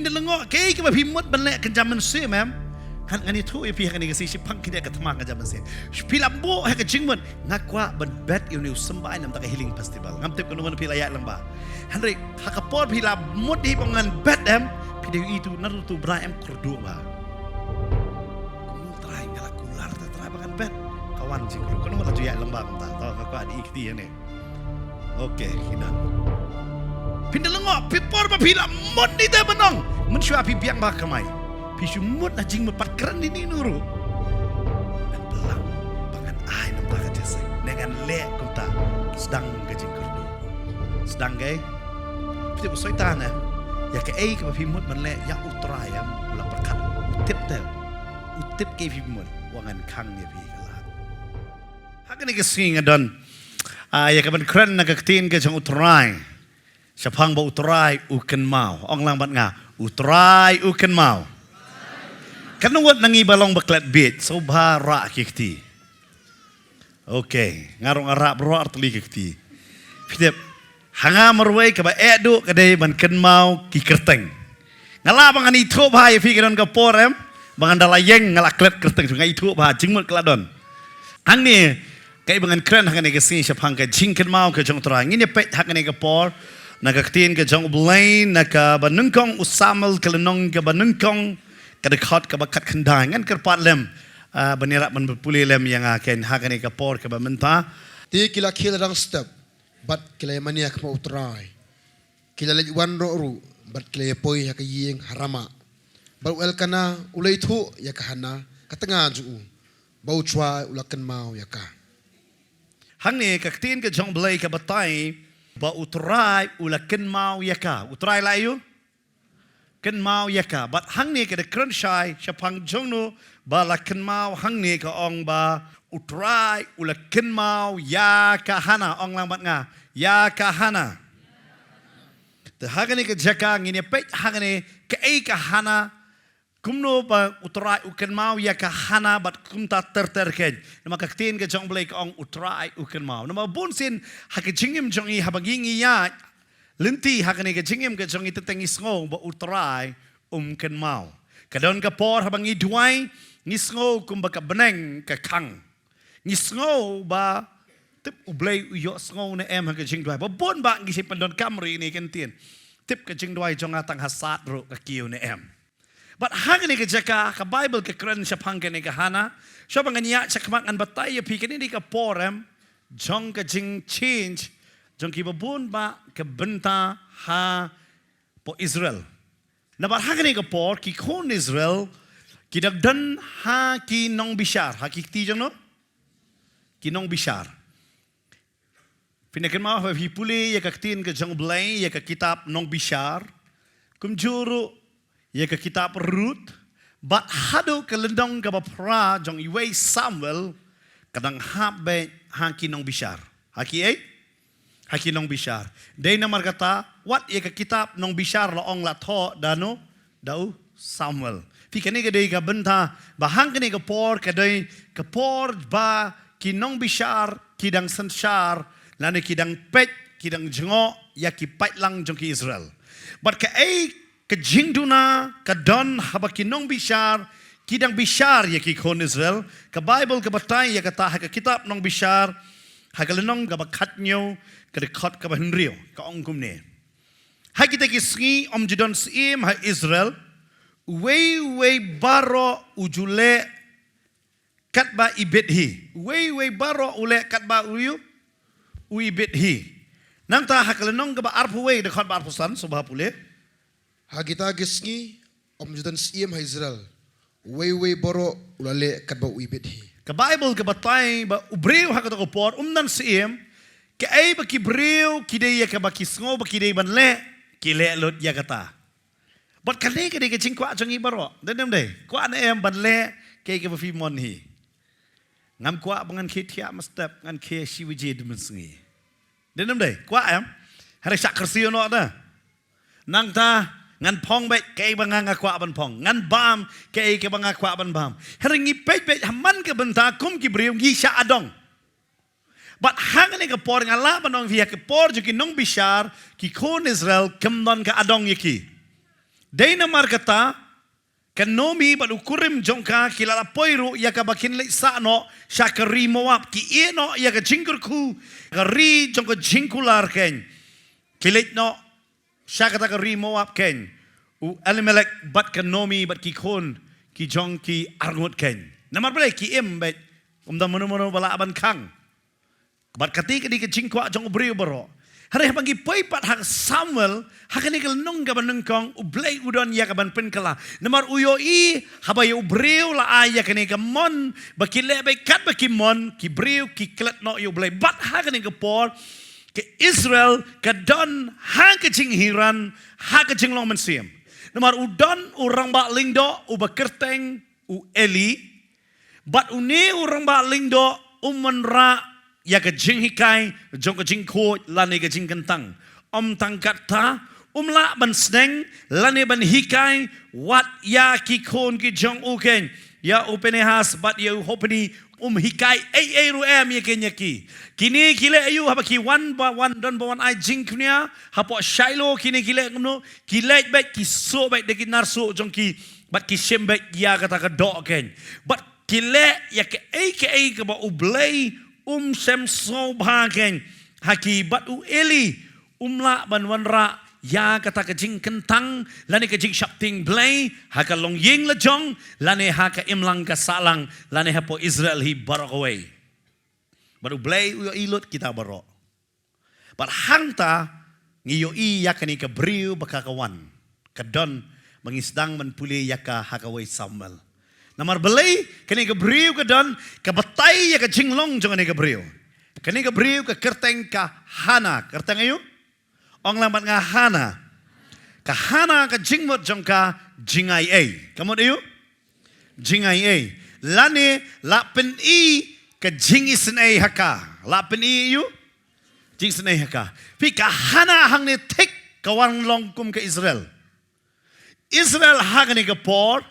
Pindelengok kay ka bhimot banle kan jaman se mem. Han ngani thu e pi ngani kasi sipang kide ka thamang kan jaman se. Pilambo ha ka jingmon ngakwa ban bet you new sambai nam ta ka healing festival. Ngam tep kono pilaya lang ba. Hanre ha ka por pila mot hi pangan bet em pide itu narutu bra em kurdu ba. Kono try ngala kular ta try pangan bet. Kawan jing kono la tu ya lamba ta ta ka di ikti ne. Okey hinan. Pindelengok pipor ba pila mot ni ta benong. Mun syua pi biang ba kamai. Pisu mut na jing mepat keren ini nuru. Dan belang pangan ai nam ta ka jese. Dengan le kunta sedang ke jing kurdu. Sedang gay. Pisu soitan ya ke ai ka pi mut man le ya utrayam ulang perkat. Utip tel. Utip ke pi mut wangan kang ya pi kalat. Hakani ke sing adon. Ya ka ban keren na ka tin ke jang utray. Siapang ba utray uken mau. Ong lang bat nga. Utray uken mau. Kanuwat nang ibalong baklat bit. So bara kikti. Okay. Ngarong arap bro artuli kikti. Pidip. Hanga marway ka ba edu kadai ban ken mau kikerteng. Ngala bangan itu ba ya pikiran ka porem. Bangan dalayeng ngalaklet kerteng. Ngai itu ba jingmut keladon. Hang ni. Kay bangan keren hanga ni kasi siapang ka jingken mau ka jong terang. Ini pet hanga ni ka por. Nagaktiin ka jang ublain, nakabanungkong usamal kalanong kabanungkong kadekot kabakat kendang kan kerpat lem banira man berpuli lem yang akan hakani kapor kabamenta ti kila kila dang step bat kila mania ka utray kila wan ro bat kila poi ha yeng harama bal el kana ulai thu ya kahana katanga ju bau chwa ulakan mau ya ka hangni kaktiin ka jang blai ka batai ba utray ulakan mau ya ka utray layu ken mau yaka but hang ni ke de kren shai chapang jongnu ba la ken mau hang ni ka ong ba utrai ula ken mau ya ka hana ong lang bat nga ya ka hana de hagani ke jaka ngini pe hagani ke ai ka hana kumno ba utrai u ken mau ya ka hana bat kumta ter ken nama ka tin ke jong blai ka ong utrai u ken mau nama bunsin hak jingim jongi habangi ya Linti hakani ke jingim ke jong itu tengis ngong ba utrai ken mau. Kadon ka por habang idwai ngisngo kumba ka beneng ka kang. Ngisngo ba tip ublay uyo sngo na em ka jing dwai. Ba bon ba ngisi pandon kamri ni kentin. Tip ka jing dwai jong atang hasat ro ka kiyo na em. But hakani ke jaka ka Bible ke kren siya pangkan ka hana. Siya banganya siya kamat ngan batay pikin ini ka porem jong ka jing change jong kibabun ba kebenta ha po Israel. Nabar hakani ka por ki kon Israel ki dagdan ha ki nong bishar ha ki ti jong no ki nong bishar. Pinakan ma ha hipuli ya ka tin ka jong blay ya ka kitab nong bishar kumjuru ya ka kitab Ruth ba hado ka lendong ka pra jong iway Samuel kadang habe ha ki nong bishar. Ha ki ay Haki nong bishar. Day na markata, what ye ka kitab nong bishar laong latho dano dau Samuel. Fi kani ka day ka benta bahang kani ka por ba kinong bishar kidang sanshar lani kidang pet kidang jengo ya ki pait lang jong ki Israel. But ka ay ka jingduna ka don haba kinong bishar kidang bishar ya ki kon Israel. Ka Bible ka batay ya kata ha ka kitab nong bishar hagalanong ka bakat nyo kadekot ka bahenrio ka ongkum ne. Hai kita kisngi om judon sim ha Israel way baro ujule katba ibedhi. Way baro ule katba uyu ibedhi. Nang ta hagalanong ka ba arpu way dekot ba arpusan subha pule. ha kita kisngi om judon sim ha Israel way baro ulale katba uibedhi. Ka Bible ka batay ba ubreu hakato ko por umnan sim ke ay ba kibreu kidey ya ka ba kisngo ba kidey banle kile lot ya kata. But kale ka de ka chingkwa jong ibaro. Denam de. Kwa na em banle ke ka ba fi mon hi. Ngam kwa bangan ke tia mastap ngan ke shiwije dumensengi. Denam de. Kwa em hari sak kersiyo no da. Nang ta ngan pong be ke banga ngakwa ban pong. Ngan bam ke banga kwa ban bam. Hari ngi pe haman ka benta kum kibreu ngi sya adong. But hangane ka por ngala banong via ke por juki nong bishar ki kon Israel kemdon ka adong yaki. Day na markata, kanomi balu kurim jongka kilala poiru ya ka bakin le sano sya ka ri moab ki eno ya ka jingkur ku ka ri jongka jingkular ken kilit no sya ka ta ka ri moab ken u Elimelech bat kanomi bat ki kon ki jong ki arngot ken namar bale ki em bet dam mono bala aban kang bat katika di ka jingkwa jong briu baro hari bagi poipat hak Samuel hak ni kel nong gaban nengkong ublay udon ya gaban penkala namar uyo i habay ubreu la aya kani gamon bakile bay kat bakimon ki breu ki klet no yo blay bat hak ni por ke Israel kadon hak jing hiran hak jing long mensiam namar udon urang ba lingdo ubakerteng u Eli bat uni urang ba lingdo umenra ya ke jing hikai jong ke jing ko lane ke jing kentang tangkat ta la ban sneng lane ban hikai wat ya ki kon ki jong uken ya upenehas bat ya hopeni hikai ai ru em ya kenya ki kini kile ayu haba ki one ba one don ba one ai jing knya hapo shailo kini kile ngno kile bet ki so bet de narso jong ki bat ki shembet ya kata ka do ken bat kile ya ke ai ke ba ublay sem sobagen haki bat u Eli la ban wanra ya kata kejing kentang lani kejing shapting blay haka long ying la jong lani haka imlang ka salang lani hapo Israel hi barok away baru blay u ilut kita barok but hangta ngiyo i yakani ka briu bakakawan kadon mengisdang menpuli yaka hakaway Samuel namar belai kini ke briu ke don ke batai ya ke jinglong jangan ke briu kini ke briu ke kerteng ka Hana kerteng ayu ong lambat nga Hana ke jingmot jong ka jingai ai kamu ayu jingai ai lani lapen i ke jingisen ai haka lapen i ayu jingisen ai haka pi ka Hana hang ne tek kawan long kum ke Israel hang ni ke por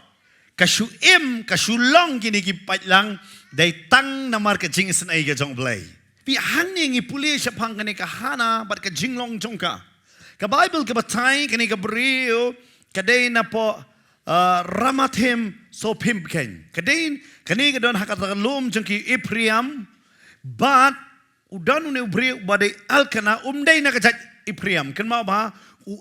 kasulong kini ki patlang dai tang namar ke jing sen ai ke jong blai pi hang ni puli syapang kani ka Hana bat ke jinglong jong ka Bible ke batai kani ke brio kadai na po ramathim so pim ken kadai kani ke don hakata lum jong ki Ephraim bat udan ne brio badai Elkana dai na ka jaj Ephraim kan mau ba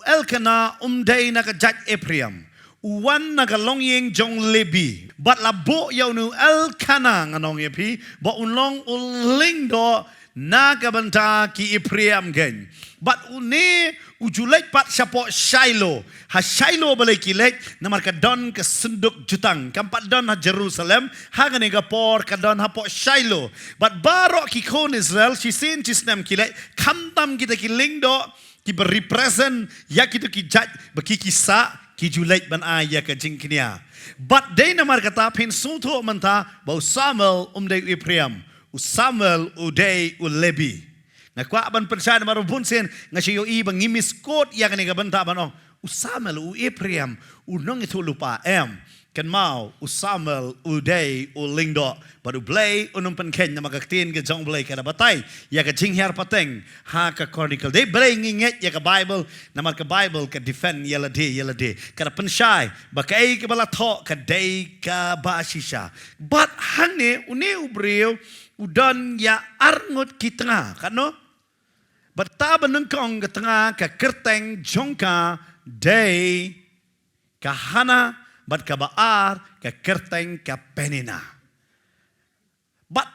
Elkana dai na ka jaj Ephraim Uwan nagalong yeng jong lebi, bat labo yaw nu Elkana nganong yepi, ba unlong uling do nagabanta ki Ephraim gen. Bat une ujulek pat siapo Shiloh, ha Shiloh balay kilek namar kadon ke senduk jutang, kampat don ha Jerusalem, ha gani gapor kadon ha po Shiloh. Bat barok ki kon Israel, sisin cisnem kilek, kamtam kita kiling do, ki berrepresent ya kita ki jaj baki kisah ki julek ban aya ke jing knia but day namar kata pin sunto manta bau Samuel day Ephraim Samuel day Lebi na kwa ban percaya namar bunsen ngasiyo i bang ngimis kot ya kani ka banta banong Samuel Ephraim nong itu lupa kan mau Samuel day lingdo baru blay pen ken na magaktin ke jong blay kada batay ya ka jing hiar pateng ha ka chronicle day blay nginget ya ka Bible namar ka Bible ka defend yala de kada pensyai bakai ke bala tho ka day ka basisha but hane ubreu udan ya arngut ki tengah kano bata benengkong ke tengah ka kerteng jongka day ka Hana bat ka baar ka kerteng ka Penina bat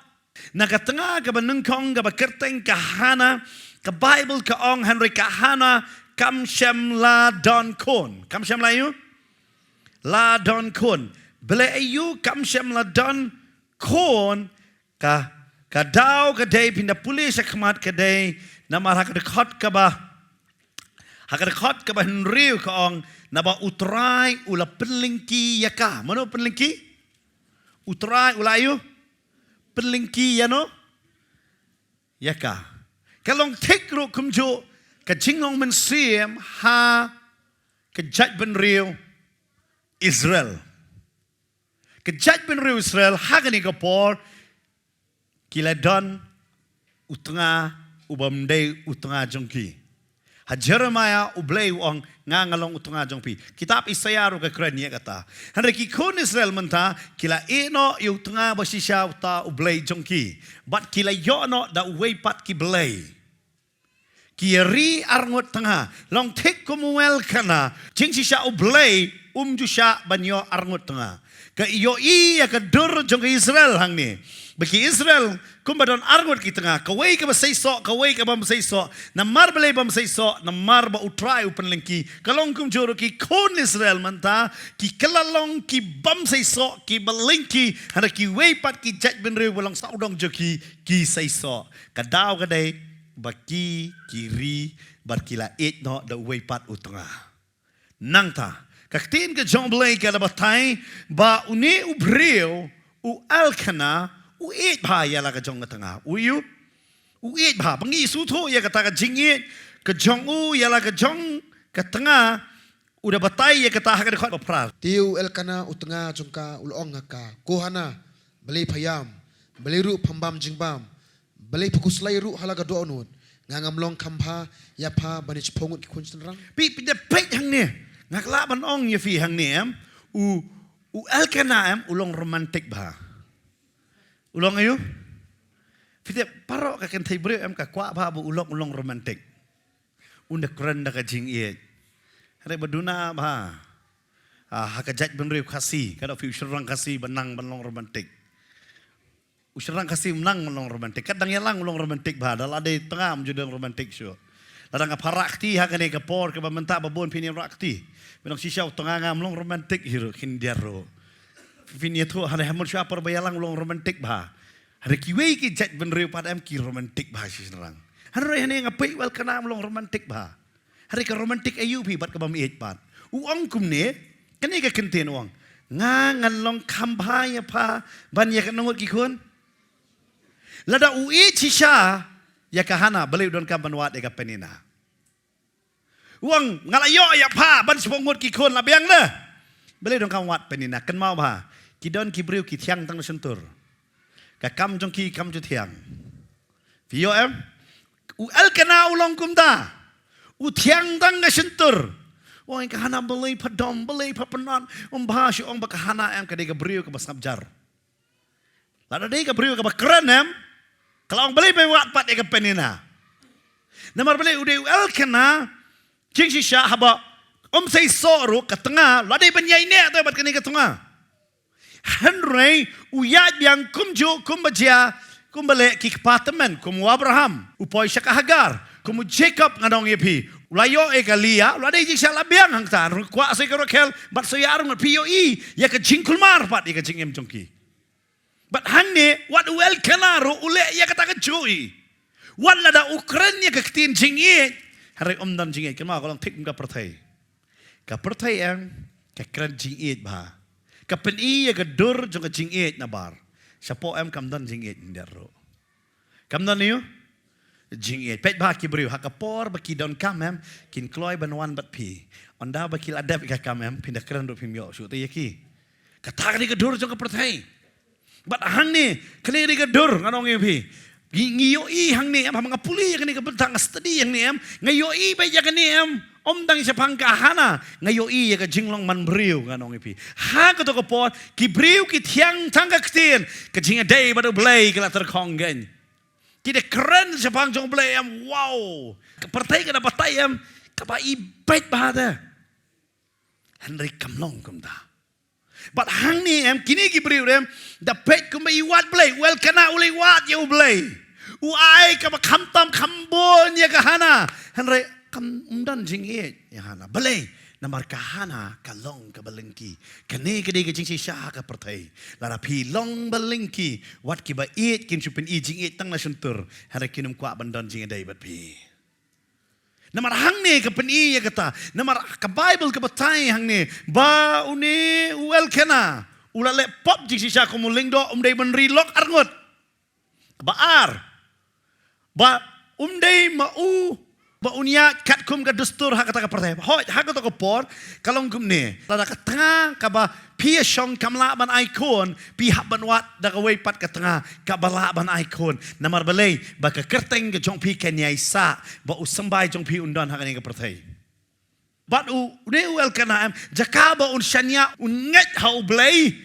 nakatanga ka benengkong ka kerteng ka Hana ka Bible ka ong Henry ka Hana kam shem la don kon kam shem la yu la don kon bele ayu kam shem la don kon ka daw ka day pinda pulis akmat ka day namar hakadekot ka ba Henry ka ong naba utrai ula penlingki yaka mano penlingki utrai ula ayu penlingki yano yaka kalong tekro kumjo ka jinglong mensiam ha ka jaj ben riu Israel ka jaj ben riu Israel ha gani ka por kila don utanga ubam day utanga jongki Ha Jeremiah ublay uang ngangalong utunga jong pi. Kitab Isaiah ro ka kren ye kata. Hanre ki kon Israel menta kila eno yu tunga basisya uta ublay jong ki. Bat kila yo no da uway pat ki blay. Ki arngot tanga long tek kumuel kana jing sisya ublay jusya banyo arngot tanga. Ka iyo iya ka dur jong Israel hang ni. Bagi Israel kumbadon arngot ki tanga kawai ka basayso kawai ka basayso namar balay basayso namar ba utray upan lengki kalong kum joro ki kon Israel manta ki kalalong ki basayso ki balengki hana ki weipat ki jaj benre walang saudong joki ki sayso kadaw kadai baki kiri barkila et no da weipat utanga nangta kaktin ka jong balay ka labatay ba uni ubreo u alkana uit ba ya la ka jong tanga uyu uit ba bangi su tho ya ka ta ka jingit ka jong u ya la ka jong ka tanga udah batai ya ka ta ka khot bapra Tiu Elkana utanga jongka ulong ka kohana balay payam balay ru pambam jingbam balay pakuslay ru halaga doonut ngangamlong kampha yapa banich pongut ki kunstrang pi de pek hang ne ngakla ban ong ya fi hang ne u Elkana ulong romantik ba ulong ayo fite parok ka kan thai bre ka kwa ba bu ulong romantik unda kran da ka jing ye hare baduna ba ha ka jaj benre khasi ka da future rang khasi banang banlong romantik usrang khasi menang banlong romantik kadang yalang ulong romantik ba dal ade tengam judang romantik syo ladang parakti ha ka ne ka por ka menta babon pini rakti benong sisau tengah ngamlong romantik hiro kindiaro Finia tu hari hamul siapa berbayalang ulong romantik bah. Hari kiwei ki jat benreu padam ki romantik bah si serang. Hari hari ngapai wal kena ulong romantik bah. Hari ke romantik ayu pi bat ke bami pat. Uang kum ne kene ka kenten uang. Ngan long kampanye pa banyak nongot ki kun. Lada ui cisha ya kahana beli don kam banwat eka penina. Uang ngalayo ya pa ban sepongot ki kun labiang le. Beli don kam wat penina ken mau bah. Kidon kibriu ki tiang tang sentur. Ka kam jong ki kam ju tiang. Vio u Elkana ulong kumda. U tiang tang ga sentur. Wong ka hana belai padom belai papenan bahas ong ba hana ka de gabriu ka basabjar. Lada de gabriu ka bakran kalau ong belai pe wat pat ka penina. Namar belai u Elkana jing si sha haba say soru ka tengah lada banyai ne ta bat kani ka tengah. Henry uyat yang kumju kumbaja kumbale ki apartment kumu Abraham upoi syaka Hagar kumu Jacob ngadong yepi ulayo ekalia ulade jik sala biang hang tan kwa se rokel bat so yarung POE ya ka jingkul mar pat ya ka jingem jongki bat hangne wat wel kanaro ule ya kata ka joi wala da Ukraine ya ka tin jingi hari omdan jingi kema kolong tik ka perthai yang ka kran jingi ba kapen iya ka dur jong ka jingit na bar. Siapo kamdan jingit ndero. Kamdan niyo? Jingit. Pet ba ki briu hakapor ba ki don kamem kin kloy banwan bat pi. Onda ba ki ladap ka kamem pindah kran do pimyo su te yaki. Katak ni ka dur jong ka perthai. Bat hang ni kene ri ka dur nganong pi. Ngiyo i hang ni mga puli kani ka bentang study hang ni ngayo i ba ya kani omdang siya pangkahana ngayo iya ka jinglong man briu nganong ipi ha ka to ko por ki briu ki tiang tangka ktin ka jinga day badu blay ka latar konggen ki de keren siya pang jong blay wow partai ka na patay ka ba ibait bahada Henry kamlong kumda but hang ni kini ki briu da pet kum ba iwat blay well kana ulay wat you blay uai ka ba kamtam kambon ya ka hana Henry kam umdan jingit ya hana balay namar kahana kalong ka balengki kane kade ka jingsi sha ka pertai lara pi long balengki wat ki ba it kin chupin i jingit tang na suntur hara kinum kwa bandan jing dai bat pi namar hang ne ka pen i ya kata namar ka bible ka batai hang ne ba uni wel kana ulale pop jingsi sha ko muling do dai ban rilok arngot ba ar ba dai ma u Ba unya kat kum ka dustur ha kata ka pertai. Hoi ha kata ka por kalong kum ni. Lada ka tengah ka ba pia shong kamla ban ikon pi hab ban wat da ka wei pat ka tengah ka bala ban ikon. Namar balai ba ka kerteng ka jong pi ken yai sa ba usambai jong pi undan ha ka ni ka pertai. But ne wel kana am jakaba un shanya un nget ha ublai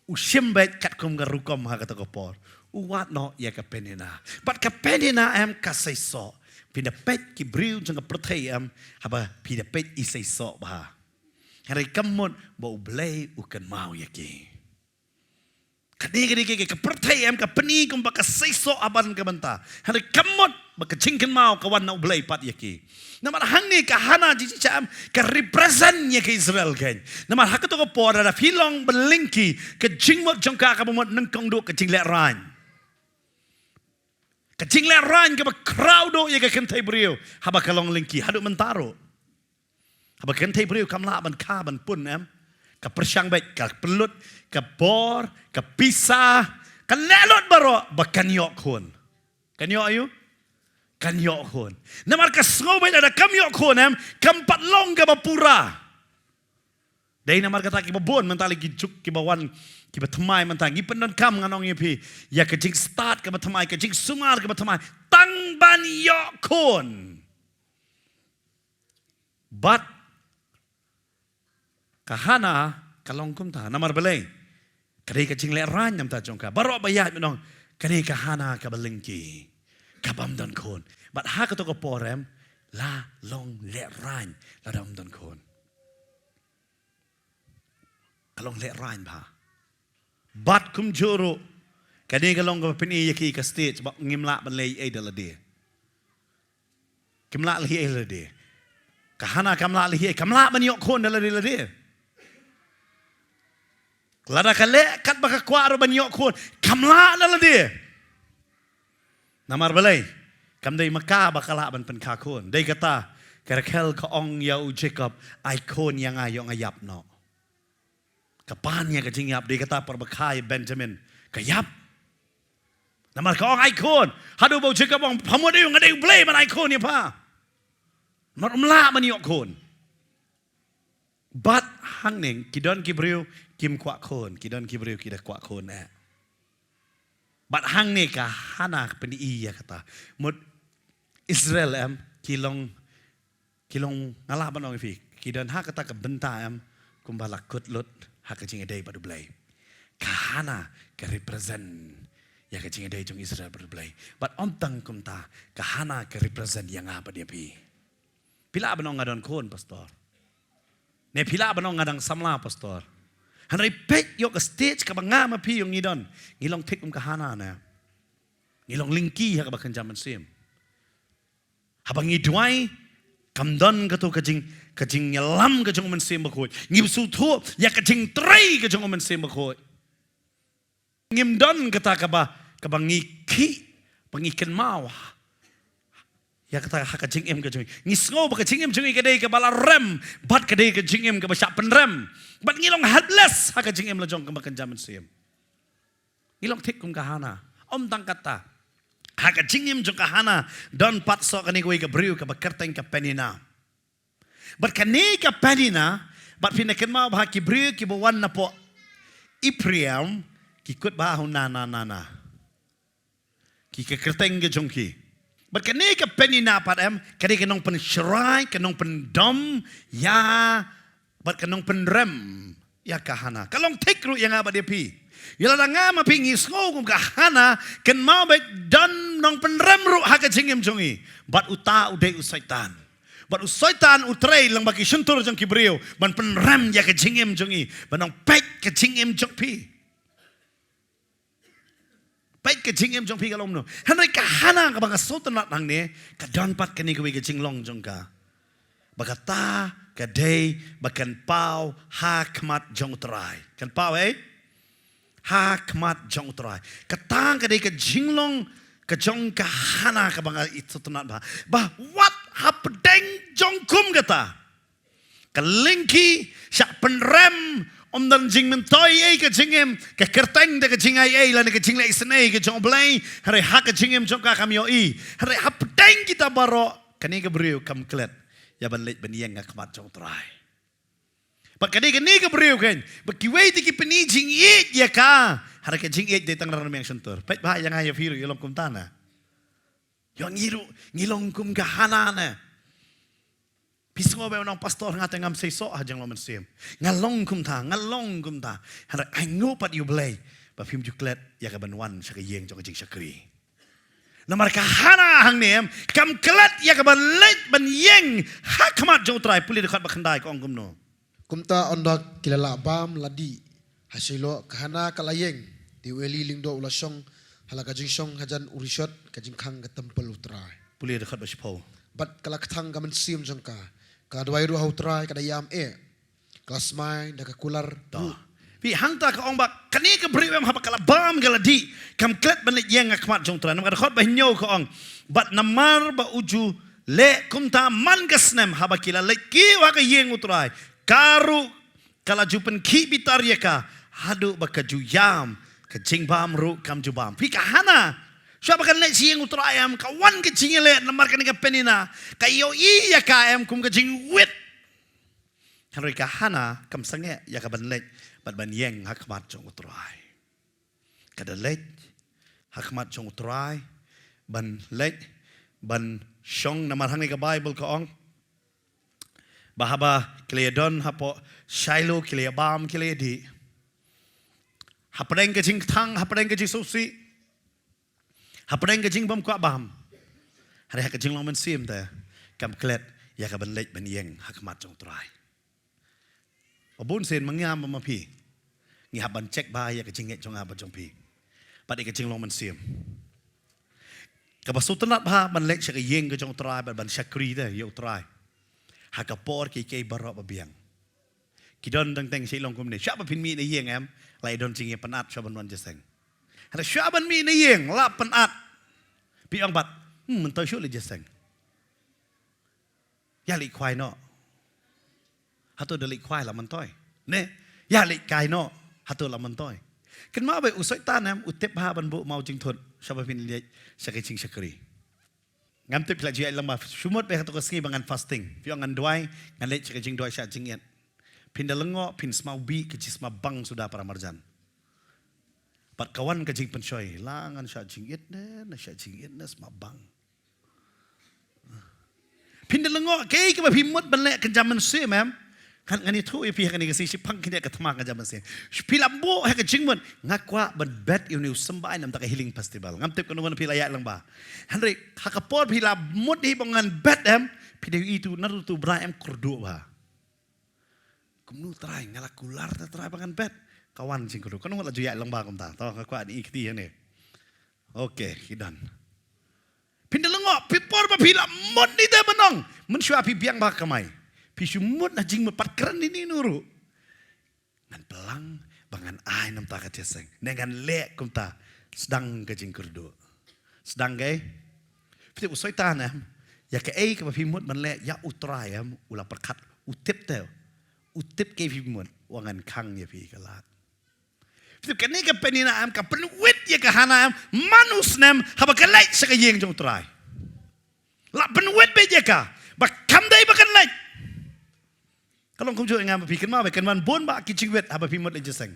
u shimbet kat kum ka rukom ha kata ka por. U wat no ya ka penina. But ka penina am ka sai so. Pida pet ki briu jang ka perthai am haba pida pet isai so ba. Hari kamot ba ublai u kan mau ya ki. Kadi ka perthai am ka peni kum ba ka sai so aban ka banta. Hari kamot ba ka chingkan mau ka wan na ublai pat ya ki. Namar hang ni ka hana ji cham ka represent ya ke Israel kan. Namar hak to ko por da filong belingki ka jingmot jong ka bomot nang kong do ka jingle ran. Kacing leran ke ba crowdo ya ka kentai brio haba kalong lingki hadu mentaro. Haba kentai brio kamla ban ka ban pun em ka persyang bet ka pelut ka bor ka pisah ka lelot baro ba kanyok kon. Kanyok ayu? Kanyok kon. Namar ka snobet ada kamyok kon em kampat long ka bapura. Dai namar kata ki babon mentali ki juk ki bawan ki batamai mentang ki penon kam nganong ye pi ya ka jing start ka batamai ka jing sungar ka batamai tang ban yok kon. But kahana kalong kum ta namar belai kadai ka jing le ran nyam ta jong ka baro bayat menong kadai kahana ka balingki ka bam don kon. But ha ka to ko porem la long le ran la dam don kon. Kalong le ran ba. Bat kum juru kani kalong ka pini yaki ka stage ba ngimla ban lei ai dala de kimla li ai la de kahana kamla li ai kamla ban yok kon dala de la de lada kale kat ba ka kwaro ban yok kon kamla dala de namar balai kam dei maka ba kala ban pen ka kon dei kata karakel ka ong yau Jacob ai kon yang ayo ngayap no kapan ya kajing yap dia kata perbekai Benjamin kayap namar ka ong ikon hadu bau Jacob ong pamod yung ngadai blay man ikon ya pa marumla man yok kon bat hang ning kidon kibriu kim kwa kon kidon kibriu kida kwa kon bat hang ni ka hana peni iya kata mud Israel am kilong ngalah ban ong fi kidon ha kata ka benta am kumbala kutlut hak kecing edai pada belai. Kahana ke represent ya kecing edai jong Israel pada belai. But ontang kumta kahana ke represent yang apa dia pi. Pila benong ngadon kon pastor. Ne pila benong ngadang samla pastor. Hanai pek yo ke stage ka bangama pi yung ngidon. Ngilong tik kahana na. Ngilong lingki ha ka bakan jaman sim. Habang ngidwai kamdon ka to kajing nyalam ka jong men sem bakoi ngim su tho ya kajing trai ka jong men sem bakoi ngim don kata ka ba ngiki pangiken mau ya kata ha kajing em ka jong ngisngo ba kajing em jong ka dei ka bala rem bat ka dei ka jing em ka ba syak pen rem bat ngilong helpless ha kajing em la jong ka bakan jaman sem ngilong tik kum kahana om tang kata ha kajing em jong kahana don pat so ka ni ka briu ka bakerteng ka penina. But kanika penina, but pinakin mau bah kibriu kibawan na po Ephraim kikut bah na. Kikakerteng ke jongki. But kanika penina padam kanika nong pen shrai kanong pen dom ya but kanong pen rem ya kahana. Kalong tikru yang apa dia pi. Yala nga mapingis ngo kung kahana kan mau baik don nong pen rem ru haka jingim jongi. But uta uday usaitan. But usaitan utray lang baki syuntur jong kibriyo. Ban penram ya ke jingim jongi. Banang pek ke jingim jong pi. Pek ke jingim jong pi kalom no. Hanay kahana ka baka sotan lat nang ne. Kadon pat kani kawi ke jinglong jong ka. Bagata kaday bakan pau hakmat jong utray. Kan pau hakmat jong utray. Katang kaday ke jinglong ka jong kahana ka baka itotonat ba. Bah what hapdeng jong kum kata. Kalingki syak penrem om dan jing mentoy ka jingem ka kerteng da ka jingai lan ka jingle isnei ka jong blai hare hak ka jingem jong ka kamyo i hare hapdeng kita baro kani ka beriu kam klet ya ban lej ban yeng akmat jong trai pa kani ka beriu kan ba kiwei ti ki peni jing it ya ka har ka jing it de tang ran meng sentur pa ba yang ayo firu yolong kum tana yo ngilong kum gahana na pisngo ba nang pastor ngata ngam seiso hajang lo mensim ngalong kum ta har ai ngo pat you blay ba phim juklet ya ka ban wan sa ka yeng jong jing sakri namar ka hana hang nem kam klet ya ka ban lej ban yeng hakmat jong trai puli dekat ba khandai ko ongkum no Kumta ondak kilala bam ladi hasilo kahana kalayeng diweli lingdo ulasong hala kajing song hajan urishot kajing khang ka tempel utrai puli dekat ba sipo bat kala kathang gaman sim jangka ka dwai ru hautrai kada yam klasmai da ka kular pi hang ta ka ong ba kani ka bri wem haba kala bam gala di kam klet ban lej yeng akmat jong trai nam ka khot ba nyo ko ong bat namar ba uju le kumta man gasnem haba kila lej ki wa ka yeng utrai karu kala jupen ki bitar yaka hadu bakaju yam ke jingbam ru kam jubam pi kahana siapa kan lek sieng utrayam kawan ke jingele namar kan ka penina kayo i yaka em kum ke jingwit kan ri kahana kam sange yaka ban lek bat ban yeng hakmat jong utray kada lek hakmat jong utray ban lek ban shong namar hang ka bible ko ong bahaba kiliadon hapo Shiloh kiliabam kiliadi hapreng ke jing thang hapreng ke jing susi hapreng ke jing bam kwa bam hari ke jing lomen sim ta kam klet ya ka ban lej ban yeng hakmat jong trai obun sen mangam ma pi ngi haban cek ba ya ke jing jong aba jong pi pat ke jing lomen sim ka basutanat ba ban lej ke yeng ke jong trai ban shakri da yo trai hakapor ki kay barok babiang kidon dang teng silong kum ni siapa pin mi na yeng em lai don jingi penat saban wan jeseng ada siapa mi na yeng la penat pi ang bat men toy shu le jeseng ya li kwai no hatu de li kwai la man toy ne ya li kai no hatu la man toy ken ma be usoi tan em utep ha ban bu mau jing thot siapa pin le sakai jing sakri ngam tip la jia lama shumot be hatu kaski bangan fasting piang ngan duai ngan le cek jing duai sya jingiat pin dalengo pin smau bi ke jisma bang sudah para marjan pat kawan ke jing pensoi langan sya jingiat na sya jingiat na sma bang pin dalengo ke ba pimot ban le kan jaman se mem kan ngani thu e pi kan ni si pang kine ka thma kan jaman se pilambo ha ke jingmon ngakwa ban bet you new sambai nam ta ka healing festival ngam tip kan pi layak lang ba hanre hakapor pila mut hi bangan bet em pi itu naru tu bra em kurdu ba kumnu trai ngala kular ta trai bangan bet kawan jing kurdu kan wala ju yak lang ba kum ta to ka ni ikti ne okay kidan pindalengo pipor ba pila mut ni ta banong mun syua pi biang ba kamai pisumut na jing mepat keren ini nuru ngan pelang bangan ai nam ta ka teseng dengan lek kum ta sedang ke jing kurdu sedang gay piti usoi tanam ya ke ai ke pimut man lek ya utrayam ula perkat utip teu utip ke pimut wangan kang ya pi kalat piti ke ni ke penina am ka penuit ya ke hanam manus nem haba ke lek sekayeng jong utray la penuit be je ka ba kam dai ba kan lek kalau kum jo ngam pi kan ma ba kan man bon ba ki jingwet haba pimut le jeseng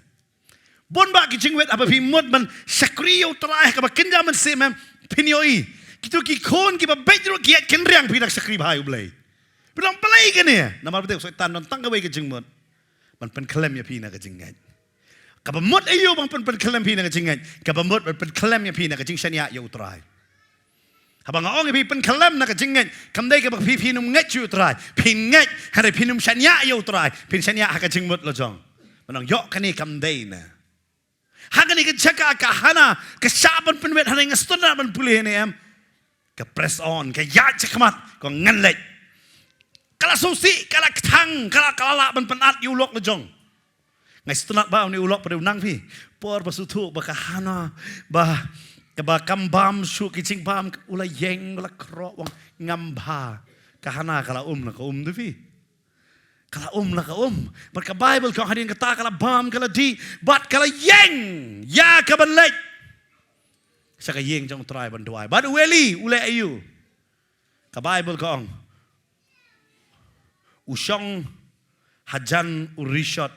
bon ba ki jingwet haba pimut man sakriyo utray ka ba kenja man se mem pinyoi kitu ki kon ki ba bedro ki ken riang pi nak sakri bhai ublai bilang pelai ke ni nama betul setan non tang ka ke jingmut man pen klem ya pi na ka jingai ka ba mot ayo bang pen klem pi na ka jingai ka ba mot pen klem ya pi na ka jing shania ya utrai habang ong pi pen klem na ka jingai kam dai ka ba pi num ngai chu utrai pi ngai hare pi num shania ya utrai pi shania ha ka jingmut lo jong manang yo ka ni kam dai na Hagan ikan cakap ke hana ke saban penwet hana ngastuna ban pulih ni em ke press on ke ya cakmat ko nganlek kala susi kala thang kala kala ban penat yulok lejong ngai stuna ba ni ulok pada unang pi por basutu ba ke hana ba ke ba kambam su kicing bam ula yeng ula kro wang ngamba ke hana kala na ko tu pi kala la ka Mereka Bible kau hadirin kata kala bam kala di bat kala yeng ya ka ban lek saka yeng jong try ban duai bad weli ule ayu Ka Bible ka ong. Usyong hajan urishot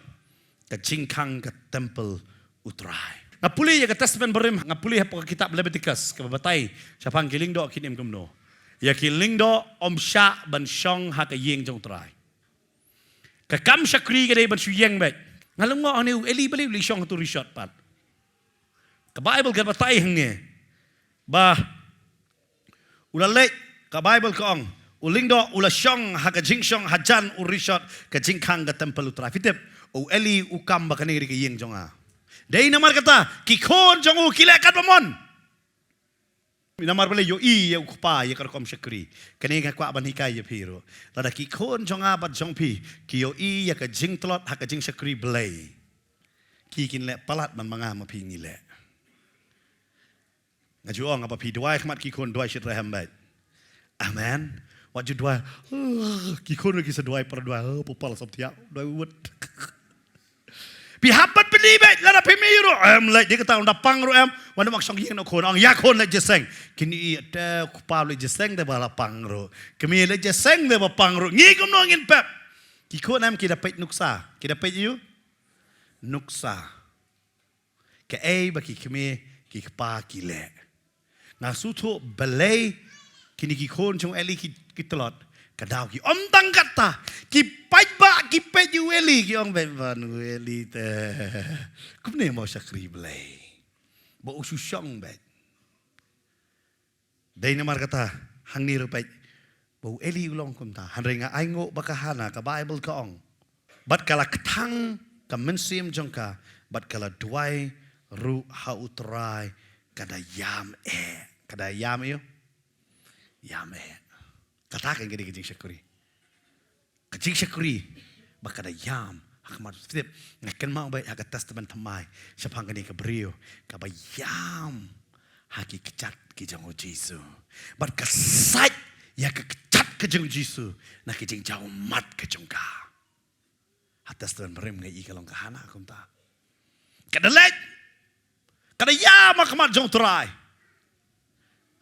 ka jingkang ka temple utray. Ngapuli ya ka testament berim ngapuli ha kitab Leviticus ka babatay sa pangkiling do kinim kumno. Ya kiling do om sya ban syong ha ka yeng jong tray. Ka kam syakri ka day ban suyeng bet. Ngalung mo ani eli bali li syong tu rishot pat. Ka Bible ka babatay hang ba ulalek ka Bible ka ong uling do ula syong ha ka jing syong hajan urishot ka jingkang ka temple utray. Fitip o eli ukam ba kaniri ka yeng jong ha. Day namar kata kikon jong u kilekat pamon. Namar bale yo i ya ukpa ya karkom syakri. Kani ka kwa ban hikay ya piro. Lada kikon jong abat jong pi ki yo i ya ka jing tlot ha ka jing syakri belay. Ki kin le palat man manga ma pi ngile. Ngaju ong apa pi duai khmat kikon duai syit raham bait. Amen. Waju duai kikon ki seduai per duai popal sop tiak duai wut. Pi hapat penibet lada pemiru like dia kata unda pangru wanda mak song yeng no kon ong ya kon le jeseng kini te kupa le jeseng de bala pangru kemi le jeseng de ba pangru ngi kum no ngin pep ki kon ki dapat nuksa ki dapat you nuksa ke ba ki kemi ki pa ki le na suto belay kini ki kon jong eli ki telot kadau ki om tang kata ki pai ba ki pe ju eli ki ong ben van eli te kum ne mo sakri belai bo usu syong bet dai namar kata hang ni rupai bo eli ulong kum ta han renga aingo bakahana ka Bible ka ong bat kala ketang ka mensim jongka bat kala duai ru ha utrai kada yam yo yam katakan gini kejing syakuri. Kejing syakuri. Baka da yam. Hakmat setiap. Ngakan mau baik hak testament tamai. Siapa gini kebriu. Kaba yam. Haki kecat kejang o Jesu. Bat kesat. Ya kecat kejang Jesu. Nah kejing jauh mat kejang ka. Hak testament berim ngai ikalong kahana akum ta. Kada lek. Kada yam hakmat jong terai.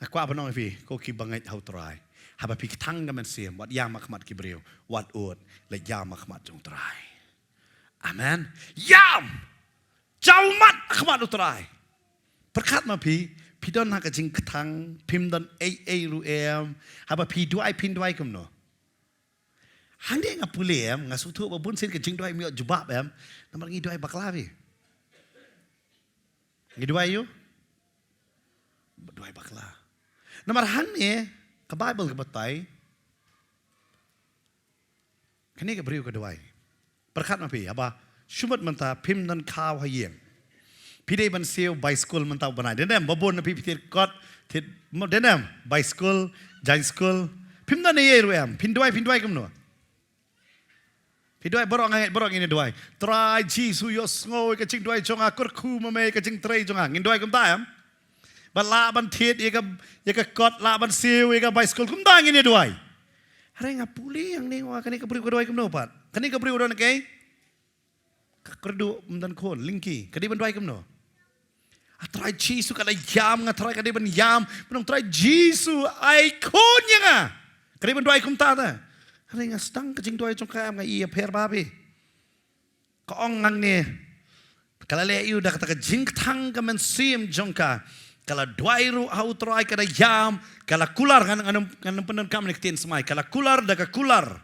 Aku apa nong fi. Kau kibangai hau terai. Haba pik tangga men siem wat yam akmat kibriu wat ut le yam akmat jong trai. Amen. Yam jaumat akmat utrai. Perkat ma pi don ha ka jing ketang pim don ru haba pi duai pin duai kum no. Hang de ngapule ngasutu ba bun sin ka jing duai mi jubab namar ngi duai baklavi. Ngi duai yu duai bakla. Namar hang ne ka Bible ka batay kani ka beriu ka duai perkat ma pi aba shumat manta pim dan kaw hayeng pide ban seo bicycle manta banai denem babon na pi pitir kot tit denem bicycle giant school pim dan ye ruam pin duai kum no pi duai borong ini duai try Jesu yo sngo ka ching duai chonga kur khu ma me ka ching trai chonga ngin duai kum ta bala ban tiet ya ka kot la ban siu ya ka bicycle kum dang ini duai. Hari ngapuli yang ni wa kani ka beri duai kum no pat. Kani ka beri udon kai. Ka kerdu mdan kon lingki. Kadi ban duai kum no. Atrai Jesu kada yam ngatrai kadi ban yam. Benong trai Jesu ai kon ya nga. Kadi ban duai kum ta ta. Hari ngastang kajing duai chong ka am ngai ia per babi. Ka ong ngang ni. Kala le yu da kata ka jing tang ka men sim jongka. Kala duairu au trai kada yam kala kular kan penan kam nektin semai kala kular daga kular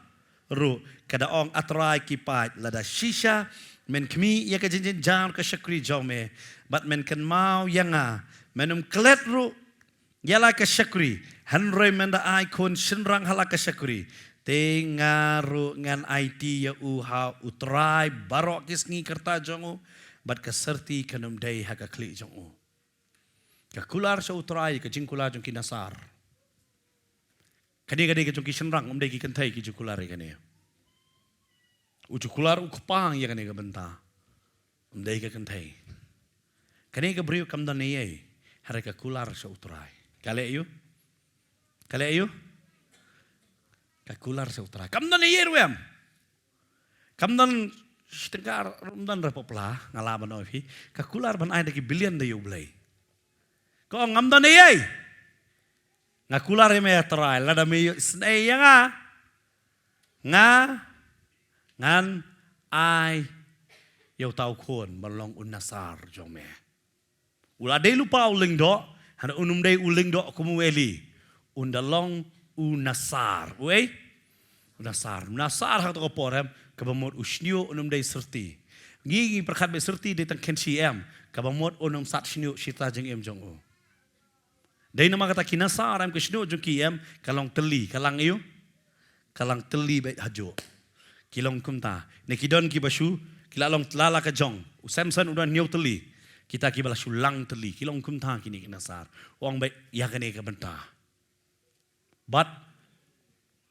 ru kada ong atrai kipat lada shisha men kmi ya ka jinjin jam ka syakri jome bat men kan mau yanga menum klet ru yala ka syakri hanroi menda aikon shinrang hala ka syakri tengaru ngan IT ya uha utrai barok kisngi kerta jongu bat ka serti kanum dai haka kli jongu. Kakular sa utray ka jingkular jong kinasar. Kani ka jong kisenrang umday ki kantay ki jingkular kani. Ujukular ukpang ya kani ka benta. Umday ka kantay. Kani ka beriu kamdan niye hari ka kular sa utray. Kale ayo? Kakular sa utray. Kamdan niye ruam. Kamdan setengah rumdan rapopla ngalaman ofi. Kakular ban ay naki billion da yublay. Ko ngamdan niye. Ngakular me try lada me snay nga ngan ai yau tau kon balong unasar jong me. Ula dei lupa uling do, hana unum dei uling do kumueli. Undalong unasar, wei? Unasar hak to porem kabamot usnyo unum dei serti. Ngi perkat be serti dei tang kensi em kabamot unum sat snyo sita jeng em jong o. Dei nama kata kinasar em kesnyo jong ki em kalong teli kalang iyo. Kalang teli bet hajo. Kilong kumta. Ne kidon ki basu kilalong lala ka jong. Samson udah nyau teli. Kita ki bala sulang teli. Kilong kumta kini kinasar. Wang bet yakane ka benta. But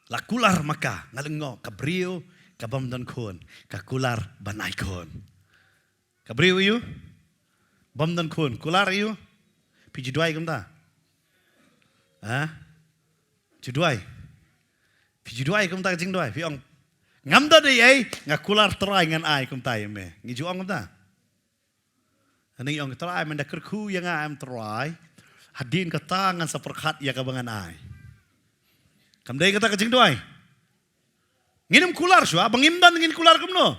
lakular maka ngalengo kabrio kabamdan kon kakular banai kon. Kabrio iyo bamdan kon kular iyo piji duai kumta. Juduai. Juduai kum ta jing duai. Piong ngam da dei ai ngakular trai ngan ai kum ta me. Ngi juang kum ta. Ani yong trai men da kerku yang am trai. Hadin ka tangan sa perkat ya ka bangan ai. Kam dei kata ka jing duai. Nginum kular swa bangimdan ngin kular kum no.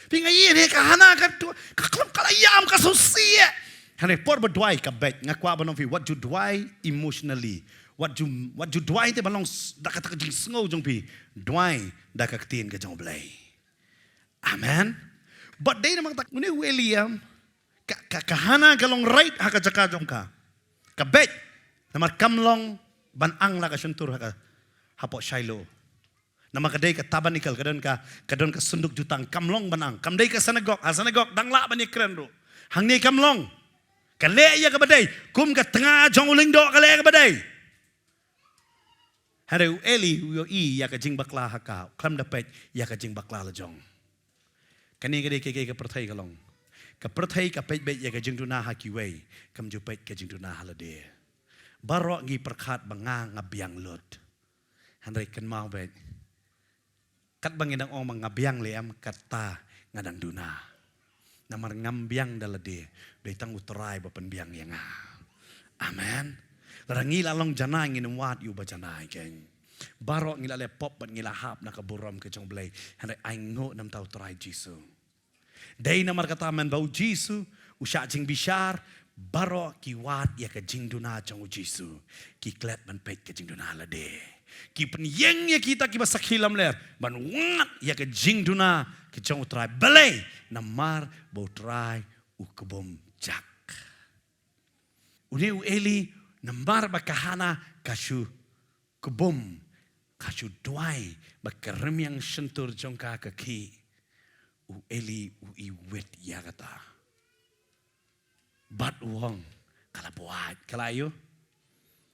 Pingai ne ka hana ka klam kala yam ka sosia. Hane por berduai ka bet ngakwa banom fi what you duai emotionally. What you duai te balong da kata jing sngo jong pi duai da ka tin ka jong blai. Amen. But dei namang tak mune William ka hana kalong right ha ka jaka jong ka. Ka bet namar kamlong banang la ka suntur ha ka hapo Shiloh. Nama kadai ka tabanikal kadon ka sunduk jutang kamlong banang. Kamdai ka sanagok dangla bani keren ro. Hang ni kamlong. Kale ya ka badai kum ka tengah jong uling do kale ka badai. Hareu Eli uyo ya ka jing bakla haka klam dapet ya ka jing bakla la jong. Kani gade ke ka perthai kalong. Ka perthai ka pet bet ya ka jing tuna haki wei kam ju pet ka jing tuna halade. Baro ngi perkhat banga ngabiang lot. Handai kan mau bet. Kat bangin ong ngabiang le am kata ngadang duna. Namar ngambiang dalade betang uterai bapen biang yang Amen. Larangi lalong jana ngin wat yu bajana keng. Baro ngila le pop bat ngila hap na kaburam ke jong blay. Handai aingo nam tau try Jisu. Dei namar kata men bau Jisu usha jing bishar baro ki wat ya ke jing duna jong Jisu. Ki klet man pet ke jing duna lade. Ki penyeng ya kita ki basak hilam ler ban wat ya ke jing duna ke jong try belay namar bau try u kebom jak. Uneu Eli nambar bakahana kasu kubum kasu duai bakerem yang sentur jongka kaki u Eli u iwet ya kata bat uang kala buat kala ayo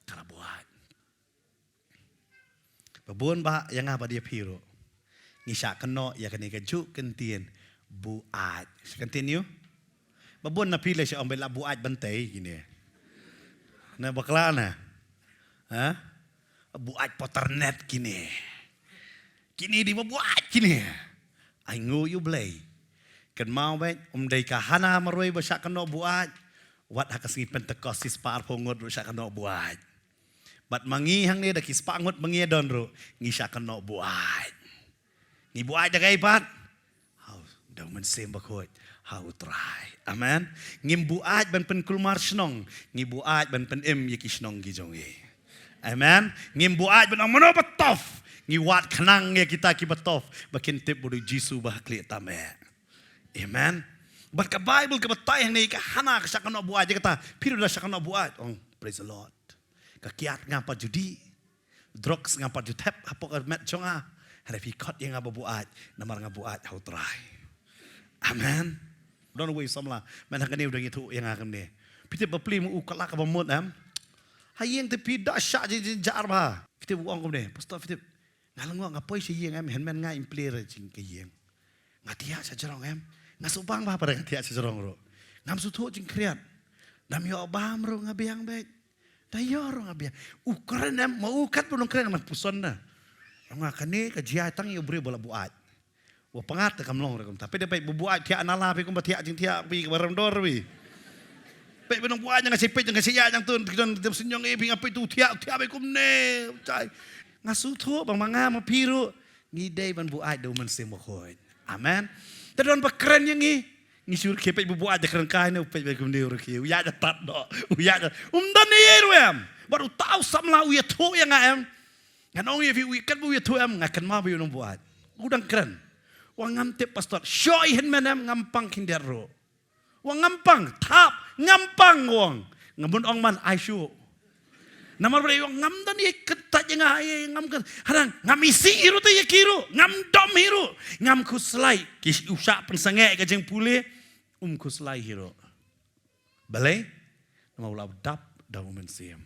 kala buat babon ba yang apa dia piro ngisa keno ya kene kejuk kentien buat continue babon na pile siya ombela buat bantai gini na bakla na. Buat poternet kini. Kini di buat kini. Ay nguyu blay. Kan mau bet dai ka hana maroi basa kano buat. Wat hakasi Pentekosis par pongot basa kano buat. Bat mangihang ni dakis pangot mangidon ro ngisa kano buat. Ni buat dagay pat. How daw man sem bakot. How try. Amen. Ngimbuat ban pen kulmar snong. Ngibuat ban pen yaki snong gijongi. Amen. Ngimbuat ban amano batof. Ngiwat kanang ya kita ki batof. Bakin tip budi Jisu bahakli tame. Amen. Bat ka Bible ka batay ni ka hana ka sakano buat kata. Piro na sakano buat. Oh, praise the Lord. Kakiat nga pa judi. Drugs nga pa jutep hapo ka met chonga. Harapi kot yang nga buat. Namar nga buat how try. Amen. Don't waste some la. Man hangani udah gitu yang akan deh. Piti bapli mu ukala ka bamut am. Hayeng te pida sya jar ba. Piti uang kom deh. Pastor piti ngalang ngak ngapoi si yeng am hen man nga implere jing ke yeng. Ngatia sa jarong am. Ngasubang ba pada ngatia sa jarong ro. Ngam sutu jing kriat. Dam yo bam ro ngabiang bet. Dayo ro ngabiang. Ukran am mau ukat pun kren nak puson na. Ngakani ka jiatang yo bre bola buat. Wah pengat kamlong rekom tapi dapat bubuat tiak nala pi kum tiak jing tiak pi barang dor pi. Pe benong buat jangan sipit jangan siya jangan tu kita senyong ping apa itu tiap ai kum ne cai ngasu thu bang manga ma piru ngidai ban buat do man sem khoi amen tadon bakren yang ngi sur ke pe buat de kren kai ne pe kum ne ur ki ya da tat do ya da dan ni em baru tahu samla u ya thu yang em nganong ye vi kan bu ya thu em ngakan ma bu nong buat udang keren wang ngam te pastor shoy hen menem ngampang kindero wang ngampang tap ngampang wang ngamun ong man aisu namar beri wang ngam dan ye ketat yang ay ngam kan harang ngam isi hiru te ye kiru ngam dom hiru ngam kuslai kis usak pensange ke jeng pule kuslai hiru balai nama ulah dap daw mensiem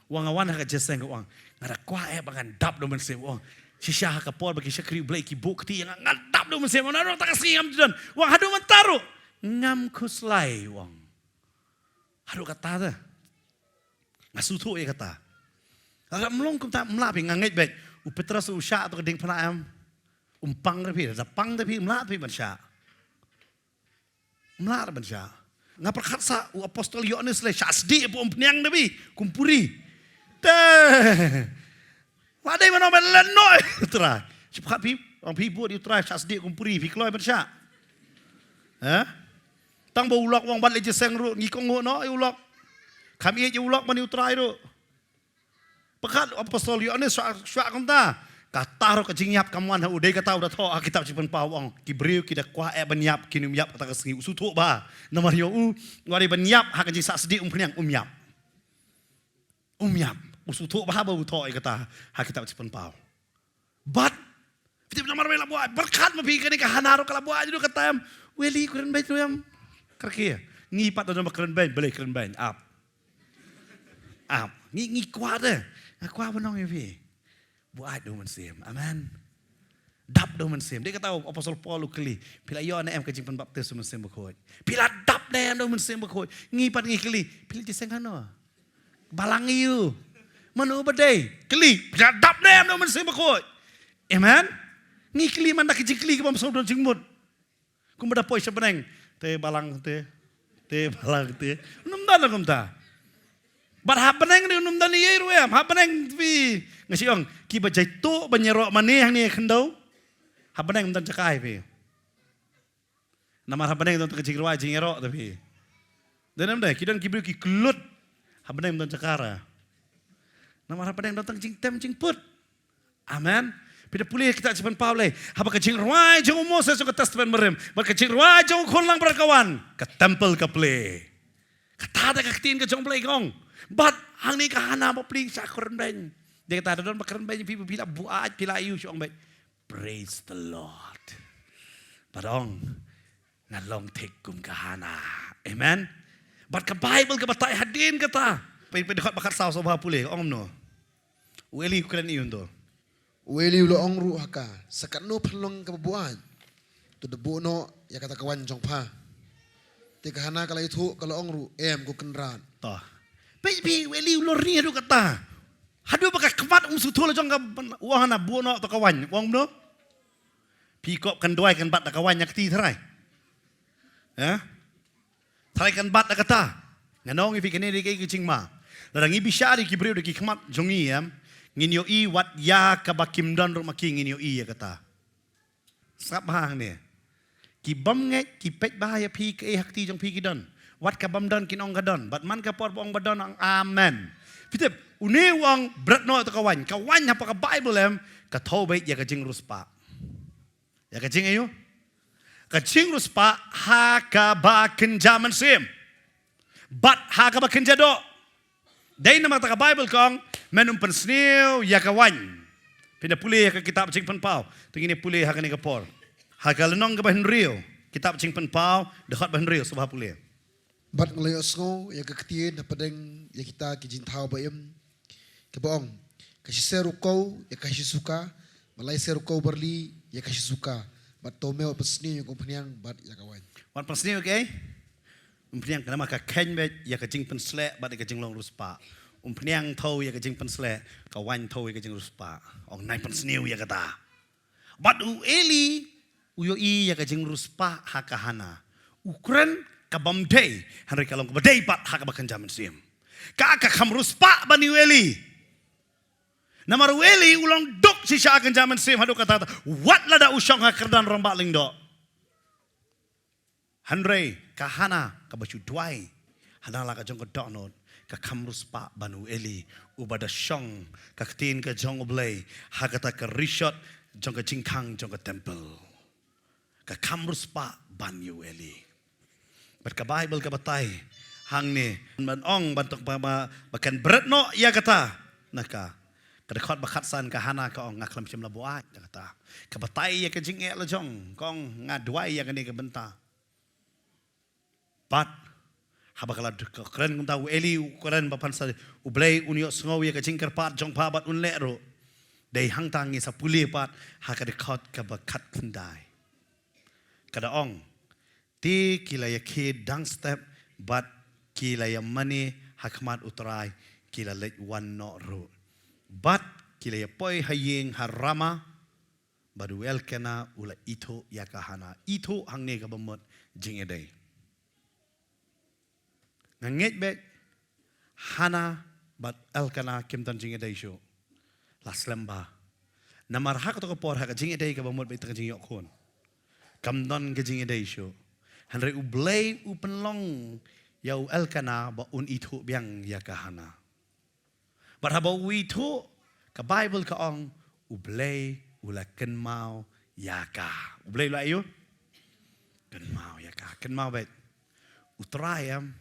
wang awan ha jeseng wang ngara kwa bangan dap daw mensiem wang sisya kapol bagi syakri blai ki bukti yang ngadap do mensiem mana tak kasi ngam dan wang hadu mentaru ngam kuslai wang hadu kata dah ngasu thu ye kata agak melong kum tak melap ngangit baik upetra su sya to keding phana am umpang tapi da pang tapi melap tapi bansya melap bansya ngaperkat sa u apostol Yohanes le syasdi po umpniang nabi kumpuri teh wadai mana melenoi tra cepat pi orang pi buat di tra syasdi kumpuri pi kloi bansya tang bo ulok wong bat le jeseng ru ngikong ho no ulok kami je ulok mani utrai ru pekat apostol Yohanes syak kamta kata ro kejingyap kamuan ha udai kata udah tho kitab cipen pawong kibriu kita kwa benyap kinum yap kata kesngi usutu ba nomor yo ngari benyap ha kejing sak sedi umphniang umyap usutu ba ba tho kata ha kitab cipen paw bat fitim nomor bela buat berkat mapi kani ka hanaro kala buat ju kata weli keren baik tu yam kerkia ngipat dalam keren baik boleh keren baik up ngi kuat deh kuat benong ya pi buat do mensiem amen dap do mensiem dia kata apostol Paul keli pila yo na em kejing pen baptis mensiem bekoi pila dap deh do mensiem bekoi ngipat ngi keli pila jeseng hano balang you manu bedai keli pila dap deh do mensiem bekoi amen ngi keli man dak kejing keli ke bam saudon jingmut kum beda poi sebeneng te balang te balang te num dan kum ta bat hapeneng ni num dan ye ru em hapeneng vi ngasiong ki bajai tu banyero mane hang ni khendau hapeneng dan cakai pi nama hapeneng dan kecik ruai jingero tapi dan deh kidan kibri ki kelut hapeneng dan cakara nama hapeneng dan jing tem jing put amen pida pulih kita cepat paulai haba kecing ruai jong Moses ke testament merem bat kecing ruai jong khonlang berkawan ke temple ke play kata ada ketin ke jong play gong but hang ni kahana mo pling sa keren ben dia kata don bakeren ben pipi pila buat pila ayu syong ben praise the Lord padong ngalong tekum kahana amen but ke Bible ke batai hadin kata pe dekat bakar saw sobha pulih ong no weli keren iun to weli ulo ong ru haka sakano phalong ka buat to debu no ya kata kawan jong pa te kahana kala itu kalau ong ru em ko kenran to Baby, weli ulor ni adu kata. Hadu baka kemat sutul jong ka wang na buno to kawan. Wang no. Pikop kan doai kan bat kawan yak ti tharai. Ya. Tharai kan bat kata. Nganong ifi kene ri ki ching ma. Larang ibi syari ki breu de ki kemat jongi yam. Nginyo i wat ya ka bakim don ro maki nginyo i ya kata. Sap hang ni. Ki bam nge ki pet bahaya pi ke hak ti jong pi ki don. Wat kabam don kinong kadon, bat man kapor bong badon ang amen. Fitip, uni wang berat no to kawan apa ka Bible em ka thau bai ya ka jing ruspa. Ya ka jing ayo. Ka jing ruspa ha ka ba kenjaman sim. Bat ha ka ba kenjado. Dai nama ta ka Bible kong menum pensniu ya ka wan. Pinda pulih ka kitab jing pen pau. Tingini pulih ha ka ni kapor. Ha ka lenong ka ba Henrio. Kitab jing pen pau dekat ba Henrio subah pulih. Bat ngelayos ngo ya keketian napadeng ya kita kijintau bayam kebong kasih seru kau ya kasih suka malai seru kau berli ya kasih suka bat tomeo pesni yang kompeniang bat ya kawan Wan pesni okay umpeniang kenama ka ken bet ya ka jing pensle bat ka jing long ruspa umpeniang thau ya ka jing pensle kawan thau ya ka jing ruspa ong nai pesni ya kata bat u eli uyo i ya ka jing ruspa hakahana ukren kabam day Henry kalong kabadai pat hak bakan jaman sim ka kamrus pa bani Eli namar Eli ulang dok si sya akan jaman sim hadu kata wat lada usang hakerdan rombak lingdo Henry kahana kabacu duai hanala ka jong ka donot ka kamrus pa banu Eli ubada syong ka ketin ka jong oblay hakata ka rishot jong ka jingkang jong ka temple ka kamrus pa banu Eli But ka Bible ka batay hang ni manong bantok bakan berat no ya kata naka kadakot bakatsan ka hana ka ong ngaklam sim labuai kata ka batay ya ka jinge la jong kong ngadwai ya kani ka benta but habakala keren kum tahu Eli keren bapan sa ublay unyo sngow ya ka jingker pat jong pa bat un lero dei hang tangi sa puli pat ha ka dakot ka bakat kendai kada ong Ti kila ya ke dang step but kila ya mani hakmat utrai kila let one no ro but kila ya poi hayeng harama badu elkena ula ito yakahana ito hangne ka bamot jingedai nganget be hana but elkena kimtan jingedai sho laslemba namar hak to ko por hak jingedai ka bamot be tang jingyo kon kamdon ka jingedai sho Henry ublay upenlong yau elkana ba un itu biang yakahana. But haba itu ka Bible ka ong ublay ula kenmau yaka. Ublay ula ayo? Kenmau yaka. Kenmau bet. Utrayam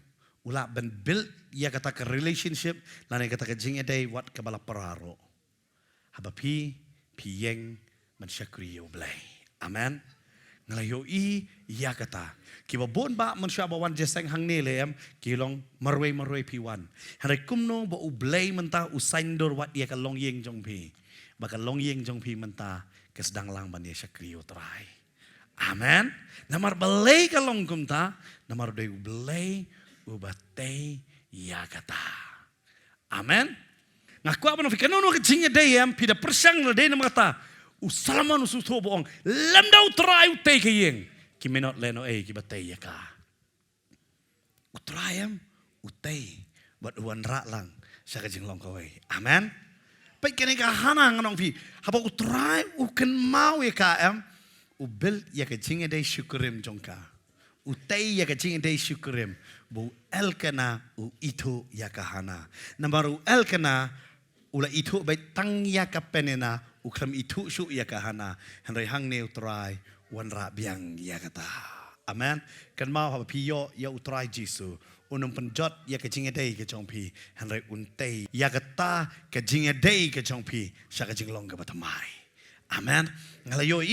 ula ben build ya kata ka relationship lana kata ka jingedai wat ka bala pararo. Haba pi yeng man syakri ublay. Amen. Ngalayo iya kata kiba bon ba manusia bawan jeseng hang nilem kilong marway piwan hanay kumno ba ublay menta usaindor wat iya ka longyeng jong pi baka longyeng jong pi menta kesdang lang ban ya kriyo try amen namar balay ka long kumta namar day ublay ubatay iya kata amen ngaku apa no fikano no kecingnya day pida persang na day na mata Usalaman ususo boong lamdaw try utay kayeng kimenot leno ki batay yaka utrayam utay bat uwan ra lang sa kajing long kaway amen pay kani ka hana nganong fi haba utray uken mau yaka ubel yaka jinge day syukurim jongka utay yaka jinge day syukurim bu elkana u itu yaka hana namaru elkana ula itu bay tang yaka penena ukram itu su ya kahana henry hang ne utrai wan ra biang ya kata amen kan mau ha piyo ya utrai jisu unum penjot ya ke jingedai ke jongpi henry untai ya kata ke jingedai ke jongpi sya ke jinglong ke batamai amen ngalayo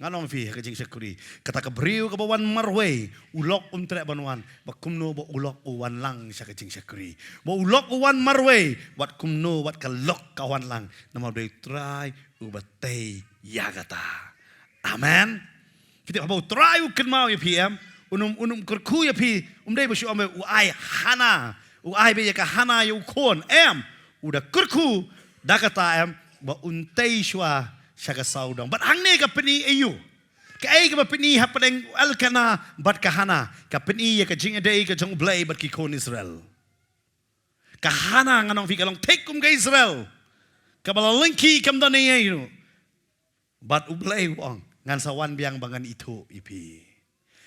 nganong fi ke jing sekuri kata ke briu ke bawan marway ulok untre banwan bakumno bo ulok uwan lang sya ke jing sekuri bo ulok uwan marway wat kumno wat ka lok kawan lang nama dei try ubatay yagata amen kita habau try uken mau ya pm unum kurku ya pi dei basyu ame uai hana uai be ya ka hana yu kon uda kurku dakata ba untay shwa syaga saudang but hangne ka peni ayu ka ay ka peni hapadeng alkana bat kahana ka peni ya ka jingedai ka jong blay bat ki kon Israel kahana nganong fi kalong take kum ka Israel kabala lengki kam dane ayu bat ublay wong ngan sawan biang bangan itu ipi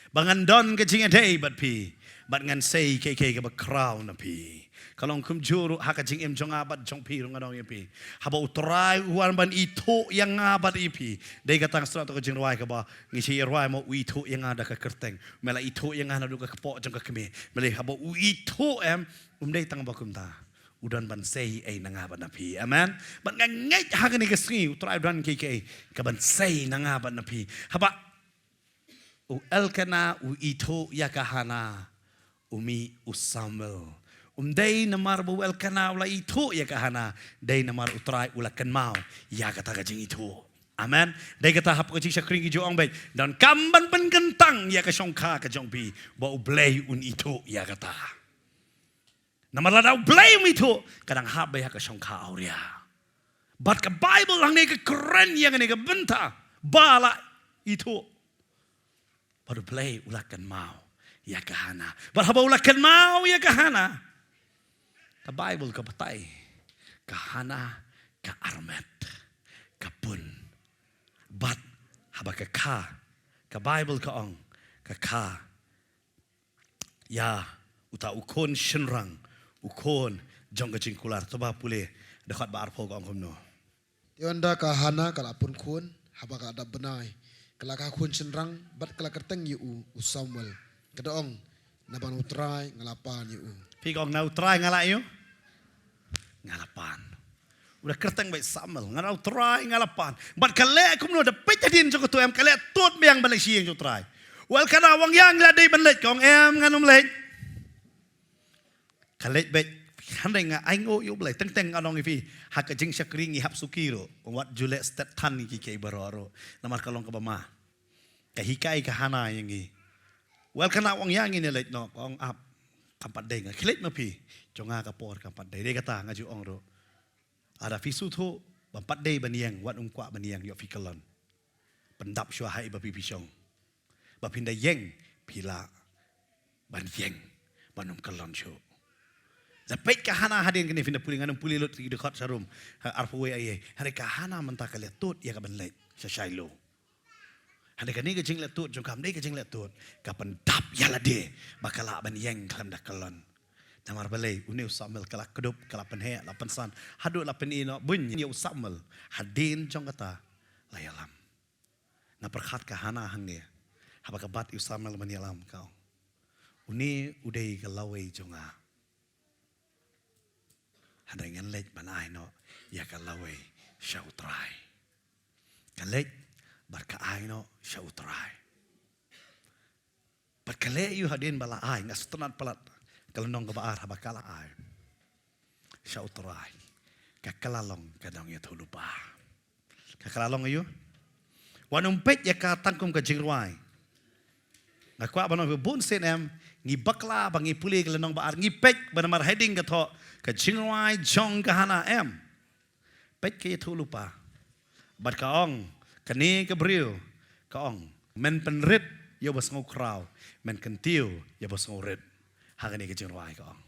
bangan don ka jingedai bat pi bat ngan say kk ka ba crown na pi kalong kum juru haka jing em jong abat jong pi rong adong ipi haba utrai uan ban itu yang abat ipi dei katang stra to jing ruai ka ba ngisi ruai mo itu yang ada ka kerteng mela itu yang ana du ka kepok jong ka keme mele haba itu dei tang ba kum ta udan ban sei ai nanga ban na pi amen ban ngai haka ni ka sri utrai dan kk ka ban sei nanga ban na pi haba u elkana u itu yakahana umi usamel day namar buwel kana ula itu ya kahana day namar utrai ula kenmau ya kata kajing itu amen day kata hap kajing syakring ijo ong bay dan kamban pen kentang ya ka syongka ka jongpi ba ublay un itu ya kata namar lada ublay um itu kadang hap bay ka syongka auria but ka Bible lang ne ka keren yang ne ka benta bala itu baru ublay ula kenmau ya kahana. Berhabaulah mau ya kahana. The Bible ka patay. Kahana ka armet. Kapun. But haba ka Bible ka ong ka ya uta ukon shenrang ukon jong ka jingkular toba pule dekat ba arpo ka ong kumno. Tionda kahana kalapun kun haba ka ada benai. Kelaka kun senrang bat kelaka teng yu Samuel. Kedaong naban utrai ngalapan yu. Pi ka ong na utrai ngala yu. Ngalapan. Udah kerteng baik Samuel ngarau utrai ngalapan. Bat kale kumno da petadin jong tu em kale tot yang balik siang jong utrai. Wal kana wang yang la dei banlet kong em nganum lek. Kale bet handai nga aingo yu blai teng anong ifi hak jing syakring i hap sukiro wat julet stat tan ki ke baroro namar kalong ka bama ka hikai ka hana yang i wal kana wang yang ini lek no kong ap kampat dei nga klet ma pi jonga ka por kampat dei kata ngaju ong ro ada fisu thu bampat dei baniang wat kwa baniang yo fikalon pendap syua hai ba pi pisong ba pinda yeng pila ban yeng banum kalon syo Zapet kahana hadin kini finda puli nganum puli lot di dekat sarum arpuwe aye hari kahana mentah kaliat tut ya kaban lek syailo hari kani ke jing letut jong kam dei ke jing letut kapan dap ya lade bakala ban yeng kalam dak kalon tamar balai uniu Samuel kala kedup kala penhe la pensan hadu la penino bun ya Samuel hadin jong kata layalam na perkhat kahana hangne habakabat Samuel manialam kau uni udai kalawai jonga Hadai ngan lej banai no ya kalawai syautrai. Kalej berkaai no syautrai. Berkale yu hadin bala ai ngas tenat pelat kalau nong kebaar habakala ai. Syautrai. Kakalalong kadang ya lupa. Kakalalong ayu. Wanumpet ya ka tangkum ka jingruai. Ngakwa bano bun sen em ngi bakla bangi puli kelenong baar ngi pek banamar heading ka tho ka jingwai jong ka hana em pek ke thu lupa bat ka ong kani ka brio ka ong men penrit yo bas ngau kraw men kentiu yo bas ngau rit ha kani ka jingwai ka ong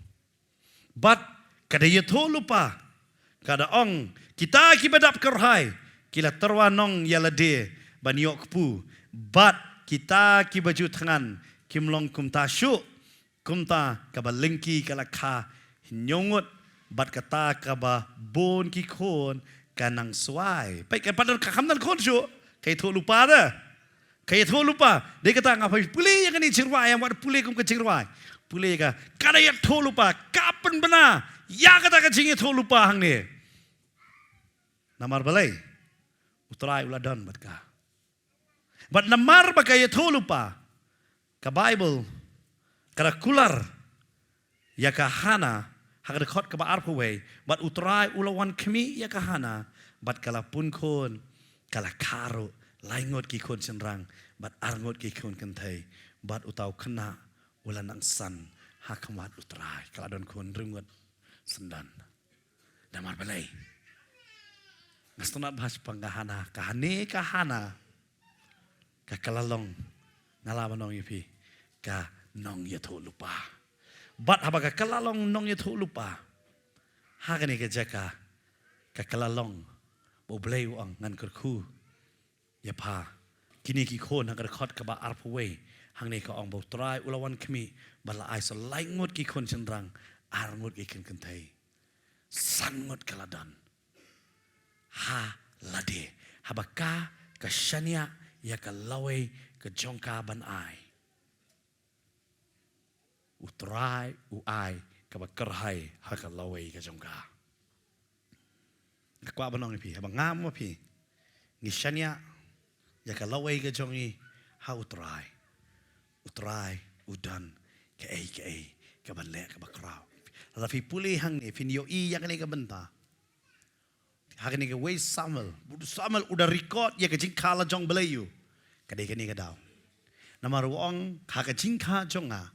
bat kada ye thu lupa kada ong kita kibadap kerhai kila terwanong yalade ban yok pu bat kita kibaju tangan kimlong kumta syuk kumta kaba lengki kala kha nyongot bat kata kaba bon ki khon kanang swai pai kan padar ka khamdan khon syuk kai tho lupa da kai tho lupa de kata ngapai puli yang ni jirwai yang wat puli kum ke jirwai puli ka kada ya tho lupa kapan bena ya kata ka jingi tho lupa hang ni namar balai utrai uladan bat ka bat namar bagai tho lupa ka Bible kada kular ya kahana hak dekat ka arpuwe bat utrai ulawan kemi ya kahana bat kala pun kon kala karo laingot ki kon senrang bat arngot ki kon kentai bat utau kena ulan nang san hakamat utrai kala don kon rungot sendan damar balai ngastonat bahas panggahana kahana kakalalong ngalaman nong ipi ka nong yatho lupa bat habaga kalalong nong yatho lupa hagani ka jaka kakalalong boblei ang ngan kerku yapa kini ki khon hagar khot ka ba arpuwe hangne ka ong bo trai ulawan kemi bala ai so laingot ki khon chendrang arngot ki ken kentai sangot kaladan ha lade habaka ka shania ya ka lawe ka jongka ban ai utrai uai ka bakerhai ha ka lawe ka jongka kwa banong pi ha ngam mo pi ni shania ya ka lawe ka jongi ha utrai udan ka ai ka ban le ka bakrao la fi puli hang ni fin yo i ya ka ni ka benta Hakan ni ke Samuel udah record ya ke jingka la jong belayu. Kadai ke ni ke daw. Nama ruang hak jingka jonga.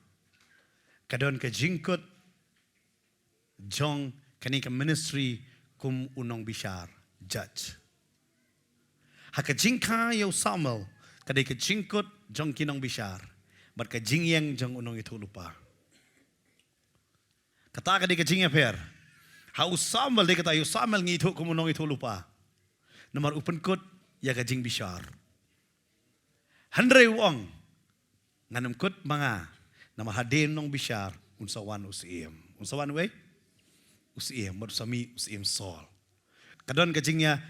Kadon ke jingkut jong kani ke ministry kum unong bishar judge. Hak jingka yo Samuel kadai ke jingkut jong kinong bishar. Bat ka jingyang jang unong itu lupa. Kata ka di ka jingya per. Ha usamal di kata usamal ngito kumunong itu lupa. Nomor upen kut ya ka jing bishar. Handre wong nganam kut mga nama hadin nong bishar unsawan usim. Unsawan we? Usim bersami usim sol. Kadon kajingnya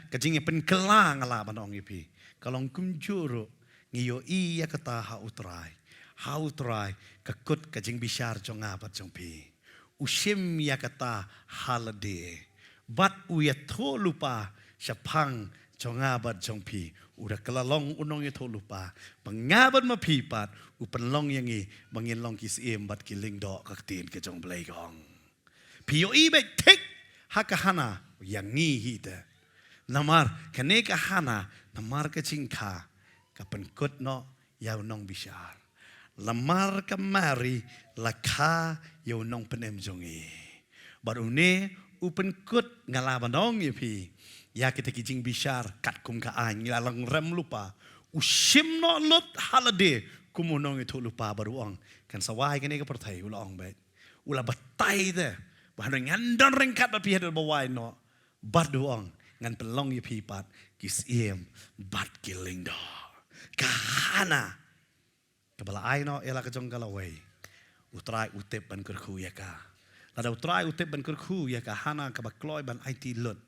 penkelang ala banong ipi. Kalong kumjuro ngiyo iya kata ha utrai kakut kajing bishar jong abat jong pi. Usim ya kata halade. Bat uya to lupa syapang jong abat jong pi. Udah kelalong unong itu lupa. Mengabat mapipat upenlong yangi menginlong kisim bat kiling do kaktin ke jong belegong. Pio ibe tik hakahana yang hita. Namar kaneka hana namar kacingka kapenkut no yau nong bishar. Lamar kamari laka yau nong penem jongi. Baru ne upenkut ngalabanong yepi. Ya kita kijing bishar kat kum ka an ngalang rem lupa. Usim no lot halade kumunong itu lupa baruang. Kan sawai kaneka pertai ulang baik. Ula batai de. Bahan ngandon rengkat bapi hadal bawai no. Baduang ngan pelong ye pipat kisiem bat kiling do. Kahana. Kebala ai no ela kejong kalawai. Utrai utip ban kerku ya ka. Lada utrai utip ban kerku ya ka hana kabakloy ban IT lut.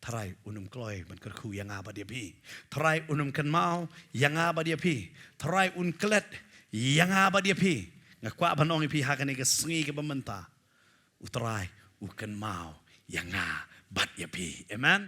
Tarai unum kloy ban kerku yang aba dia pi. Tarai unum kan mau yang aba dia pi. Tarai un klet yang aba dia pi. Ngakwa banong pi hakane ke sengi ke bementa. Utrai ukan mau yang bat ya pi. Amen.